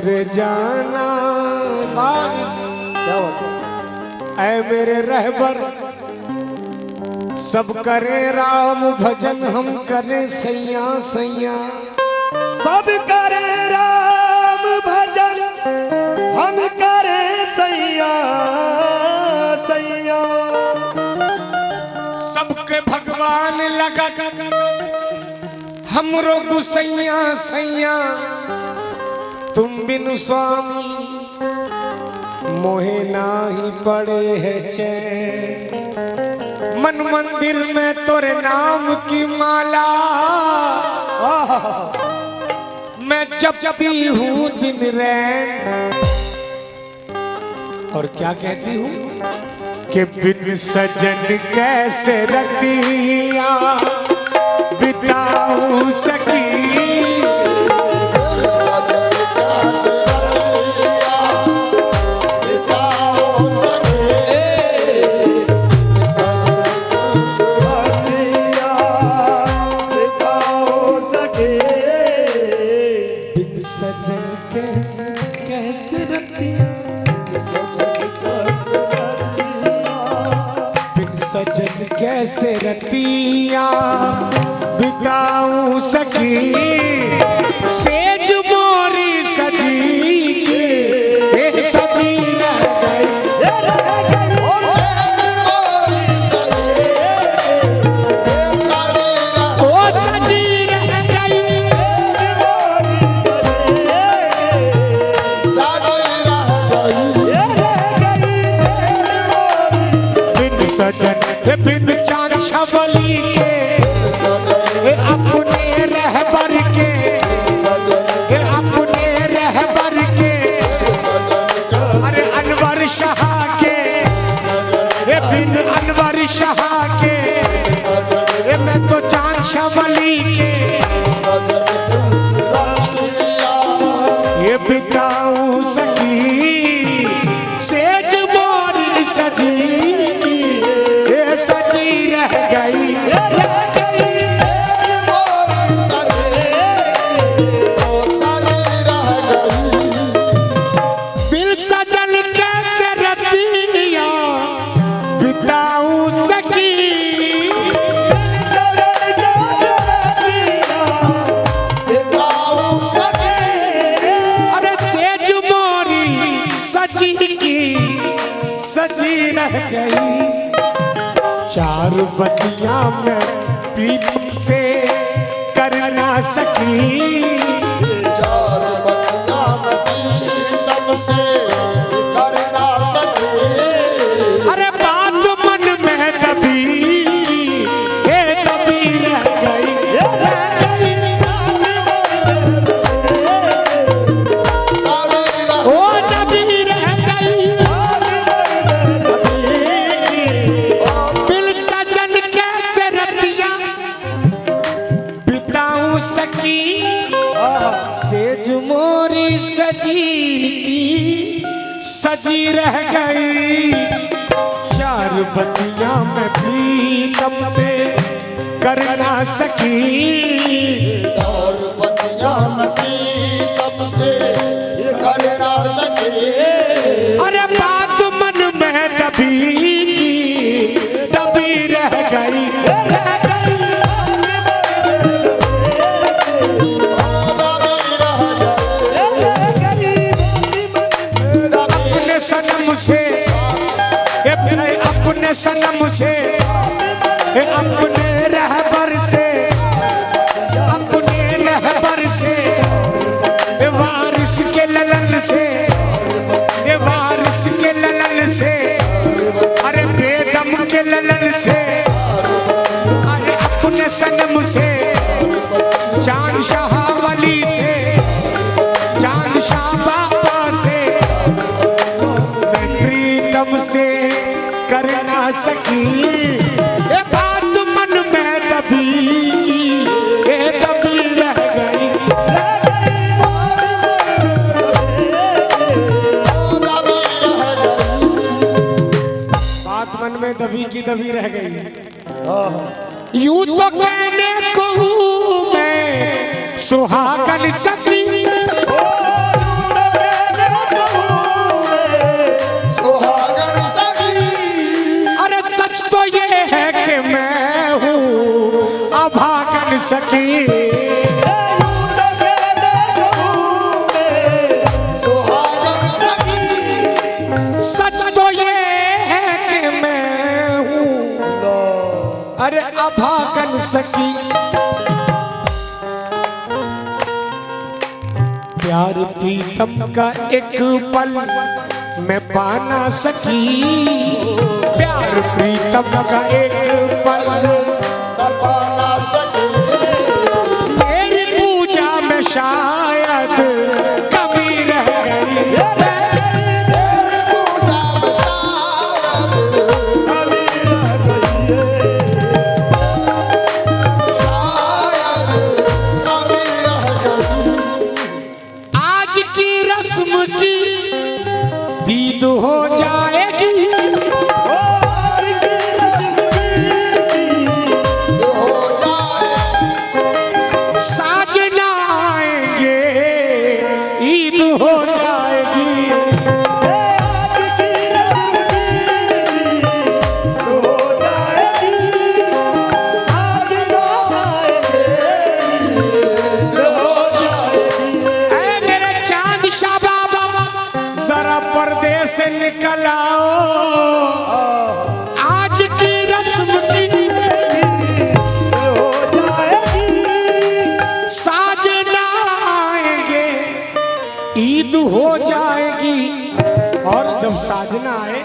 मोरे जाना बारिश क्या होता ऐ मेरे रहबर सब करे राम भजन हम करे सैया सैया सब करे राम भजन हम करे सैया सैया। सबके भगवान लगत हमरो गुसैया सैया तुम बिनु स्वामी मोहे नाही पड़े है चैन मन मंदिर में तोरे नाम की माला मैं जपती हूँ दिन रैन और क्या कहती हूँ कि बिन सजन कैसे रतिया बिताऊं सकी सजन कैसे कैसे रतिया बिन सजन कैसे रतिया बिताऊं सकी सेज मोरी सजी सजी रह गई सजन बिन चांद छबली के अपने रहबर के अपने रहबर के अरे अनवर शाह के बिन अनवर शाह के मैं तो चांद छबली के ये बिताऊं सकी सेज मोरी सजी सजी रह गई बिन सजन कैसे रतिया बिताऊं सकी अरे सेज मोरी सजी की सजी रह गई चार बतिया में प्रीतम से कर ना सकी चार बतिया में प्रीतम से कर ना सकी अरे बात मन में दबी रह गई ओ दबी रह गई सकी सेज मोरी सजी की सजी रह गई चार बतिया में प्रीतम से कर ना सकी चार बतिया में प्रीतम से कर ना सकी अरे बात मन में दबी रह गई अपने सनम से अपने रहबर से वारिस के ललन से वारिस के ललन से अरे बेदम के ललन से अरे अपने सनम से चांद शाह वली से चांद शाह बाबा से मैं प्रीतम से कर ना सकी ये बात मन में दबी रह गई बात मन में दबी की दबी रह गई यूं तो कहने को मैं सुहागन सखी सकी। सच तो ये है कि मैं हूँ अरे अभागन सकी। प्यार प्रीतम का एक पल मैं पाना सकी। प्यार प्रीतम का एक पल पाना सके। मेरी पूजा में शायद कमी रह गई। मेरी पूजा में शायद कमी रह गई। आज की रस्म की दीद हो जाएगी। साजना आएंगे ईद हो जाएगी। ऐ मेरे चांद शाह बाबा जरा पर्दे से निकल आओ। आज की रस्म की साजना आएंगे ईद हो जाएगी। और जब साजना आए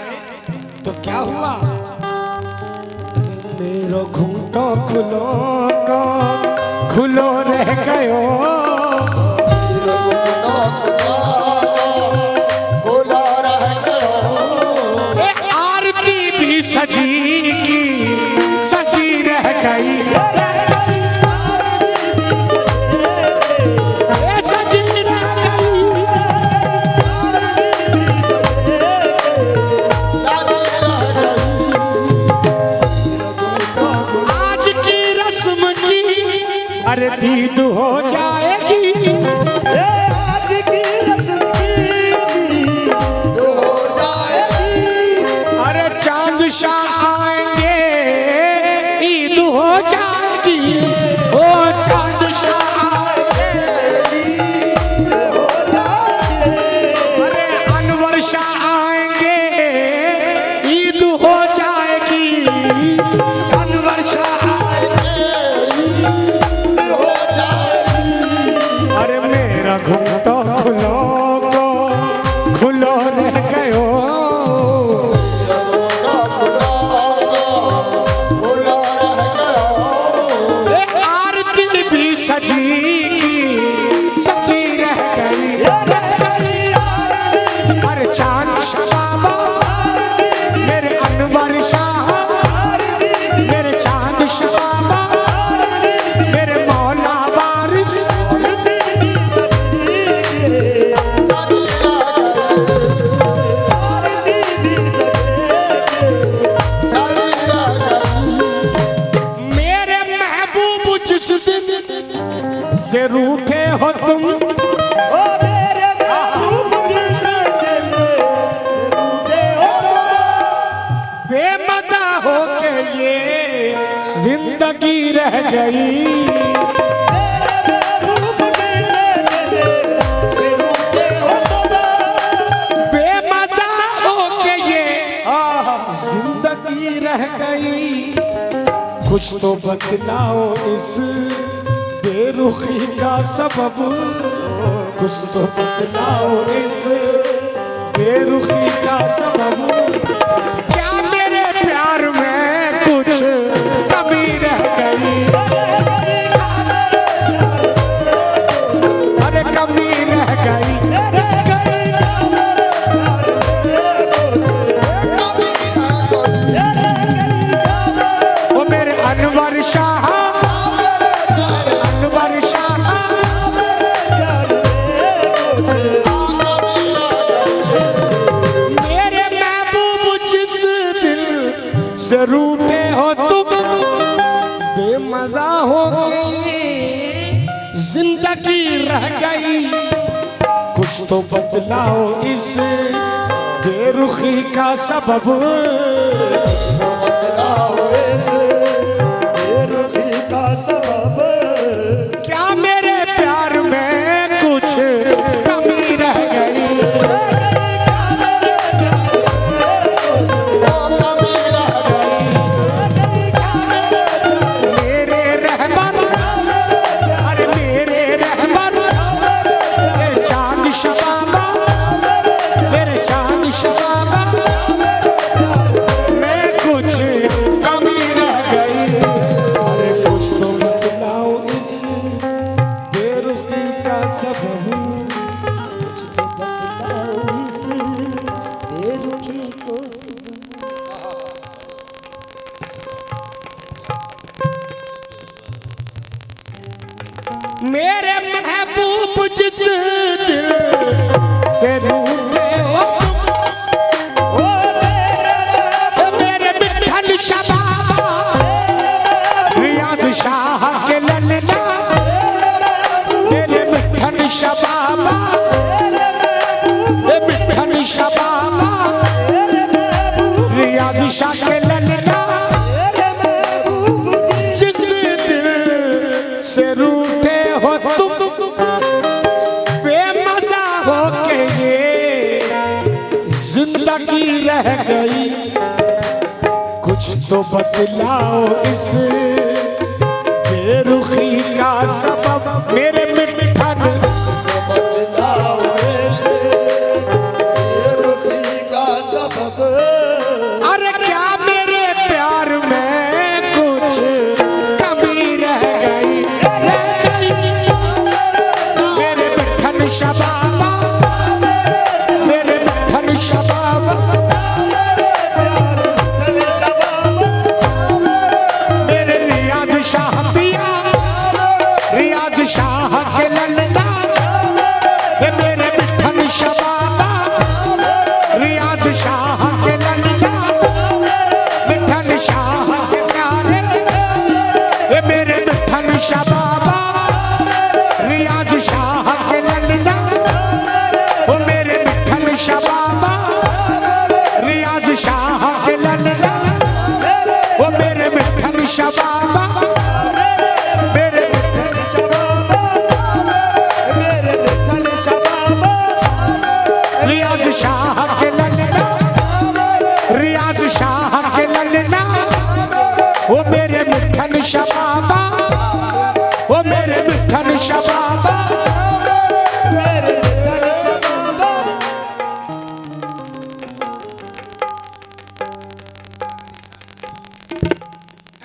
तो क्या हुआ? मेरो घूंटो खुलो को खुलो रह गयो। भूला रह गया। ए आरती भी सजी की सजी रह गई। ए सजी रह गई। सारी रह गई। आज की रस्म की अरे दीद हो जाएगी। हो जाएगी। अरे चांद शाह आएंगे ईद हो जाएगी। ओ चांद शाह आएंगे। अरे अनवर शाह आएंगे ईद हो जाएगी। अनवर शाह हो जाएगी। अरे मेरा घूंटो खुलो को खुलो रह गयो। भूला रह गया। ए आरती भी सजी की सजी रह गई। अरे चांद शाह बाबा मेरे अनवर शाह मेरे चांद शाह बाबा मेरे मौला वारिस। सारी रह गई। सारी रह गई। मेरे महबूब जिस दिन से रूठे हो तुम। बेमजा हो के ये जिंदगी रह गई। बेमजा हो के ये जिंदगी रह गई। कुछ तो बतलाओ इस बेरुखी का सबब। कुछ तो बतलाओ इस बेरुखी का सबब। क्या मेरे प्यार में कुछ कमी रह गई? अरे कमी रह गई। वो मेरे अनवर शाह अनवर शाह। मेरे महबूब जिस दिल से रूठे हो तुम। बेमजा हो गई जिंदगी रह गई। कुछ तो बदलाओ इस बेरुखी का सबब। शबाबा, मेरे चांद शबाबा, मैं कुछ कमी रह गई। अरे कुछ तो बतलाओ इस बेरुखी का सबब, मेरे महबूब जिस दिल से रूठे हो तुम, मेरे विठ्ठल शबाबा, रियाज शाह के ललना, मेरे विठ्ठल शबाबा, विठ्ठल शबाबा, रियाज शाह के ललना, जिस दिल से रूठे हो तुम, बेमजा हो के ये जिंदगी रह गई। कुछ तो बतलाओ इस बेरुखी का सबब, मेरे मिठन अरे क्या मेरे प्यार में कुछ कमी रह गई, मेरे मिठन शबाबा, मेरे मिठन शबाबा, मेरे रियाज शाह पिया, रियाज शाह के ललना, मेरे मिठन शबाबा, रियाज शाह के ललना, मिठन शाह के प्यारे, मेरे मिठन शबाबा, रियाज शाह के ललना, ओ मेरे मिठन शबाबा, रियाज शाह के ललना, ओ मेरे मिठन शबाबा, मेरे मिठन शबाबा, मेरे मिठन शबाबा, रियाज शाह के ललना, रियाज शाह के ललना, ओ मेरे मिठन शबाबा, ओ मेरे मिठन शबाबा, मेरे मिठन शबाबा।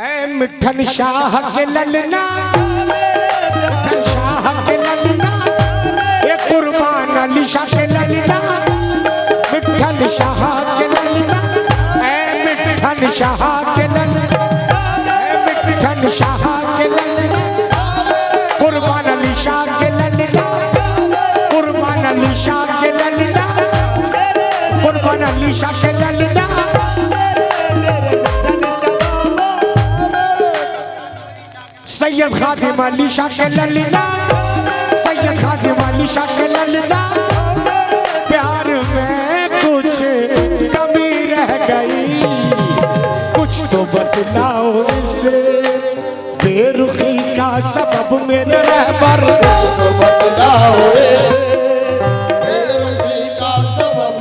ऐ मिठन शाह के ललना, मिठन शाह के ललना, ये कुर्बान अली शाह के ललना, मिठन शाह के ललना, ऐ मिठन शाह के ललना, ऐ मिठन शाह के ललना, कुर्बान अली शाह के ललना, कुर्बान अली शाह के ललना, कुर्बान अली शाह के ललना, सैयद खादिम अली शाह के ललना, सैयद खादिम अली शाह के ललना, प्यार में कुछ कमी रह गई। कुछ तो बतलाओ इस बेरुखी का सबब, मेरे रहबर तो बतलाओ इस बेरुखी का सबब,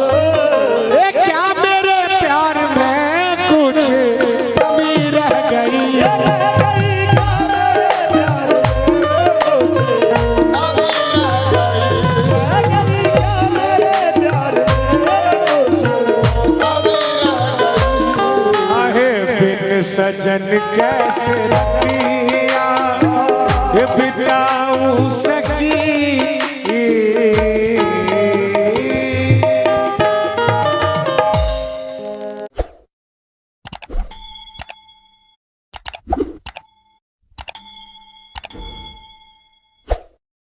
क्या मेरे प्यार में कुछ कमी रह गई। सजन कैसे रखिया बिताऊं सकी,